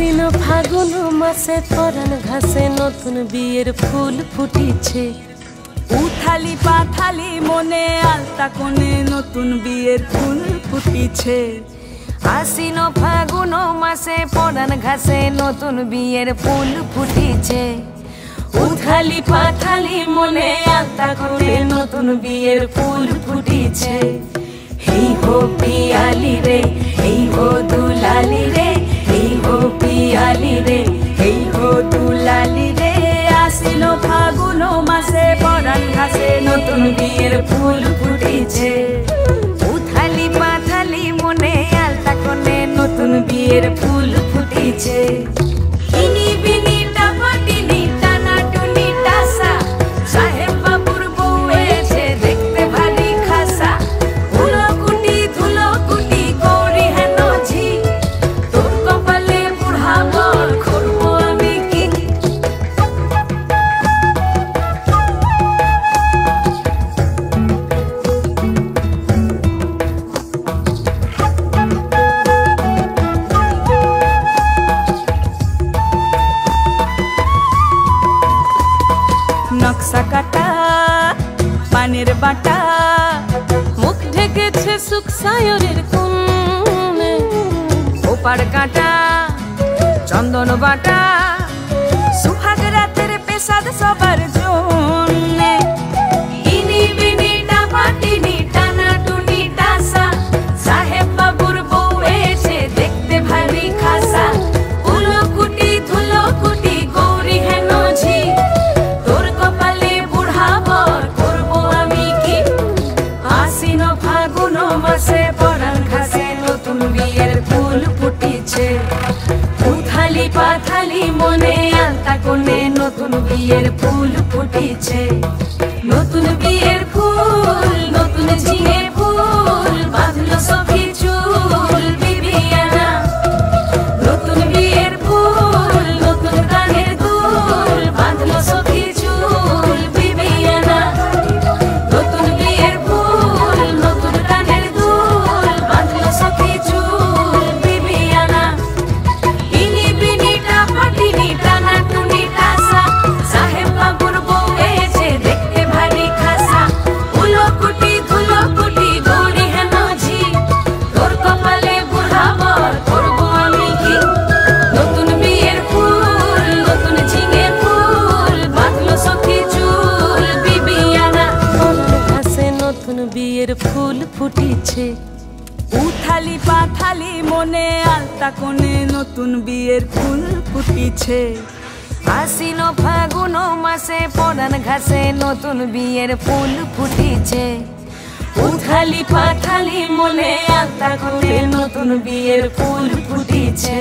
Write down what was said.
আশ্বিন ফাগুন মাসে পরাণ ঘাসে নতুন বিয়ের ফুল ফুটিছে। উথালি পাথালি মনে আলতা কোণে নতুন বিয়ের ফুল ফুটিছে। আশ্বিন ফাগুন মাসে পরাণ ঘাসে নতুন বিয়ের ফুল ফুটিছে। উথালি পাথালি মনে আলতা কোণে নতুন বিয়ের ফুল ফুটিছে। হেই হো পিয়ালি রে, হেই হো দুলালি রে, হেই হো পিয়ালি রে, হেই হো দুলালি রে। আশ্বিন ফাগুন মাসে পরাণ ঘাসে নতুন বিয়ের ফুল ফুটিছে। উথালি পাথালি মনে আলতা কোণে নতুন বিয়ের ফুল ফুটিছে। ইনি বিনি টাপাটিনি টানা টুনি টাসা, সাহেব বাবুর বউ এসে দেখতে ভারী খাসা। ধুলো কুটি গৌরী হেন ঝি, তোর কপালে বুড়া বর করবো আমি কি। নকশা কাটা পানের বাটা, মুখ ঢেকেছে সুখ সায়রের কোণে। ওপার কাটা চন্দন বাটা, সুহাগ রাতের পেশাদ সবার জন্যে। ইনি বিনি টাপাটিনি টানা টুনি টাসা, সাহেব বাবুর বউ এসে দেখতে ভারী খাসা। ধুলো কুটি গৌরী হেন ঝি, তোর কপালে বুড়া বর করবো আমি কি। আশ্বিন ফাগুন মাসে পরাণ ঘাসে নতুন বিয়ের ফুল ফুটিছে। উথালি পাথালি মনে আলতা কোণে নতুন বিয়ের ফুল ফুটিছে। নতুন বিয়ের ফুল, নতুন ঝিঙে ফুল, বাঁধলো সখী চুল বিবিয়ানা। নতুন বিয়ের ফুল, নতুন কানের দুল, বাঁধলো সখী চুল বিবিয়ানা। নতুন বিয়ের ফুল, নতুন কানের দুল, বাঁধলো সখী চুল বিবিয়ানা। ইনি বিনি টাপাটিনি টানা টুনি টাসা, সাহেব বাবুর বউ এসে দেখতে ভারী খাসা। ধুলো কুটি গৌরী হেন ঝি, তোর কপালে বুড়া বর করবো আমি কি। নতুন বিয়ের ফুল, নতুন ঝিঙে ফুল, বাঁধলো সখী চুল বিবিয়ানা। ঘাসে নতুন বিয়ের ফুল ফুটিছে। উথালি পাথালি মনে আলতা কোণে নতুন বিয়ের ফুল ফুটিছে। আশ্বিন ফাগুন মাসে পরাণ ঘাসে নতুন বিয়ের ফুল ফুটিছে। উথালি পাথালি মনে আলতা কোণে নতুন বিয়ের ফুল ফুটিছে।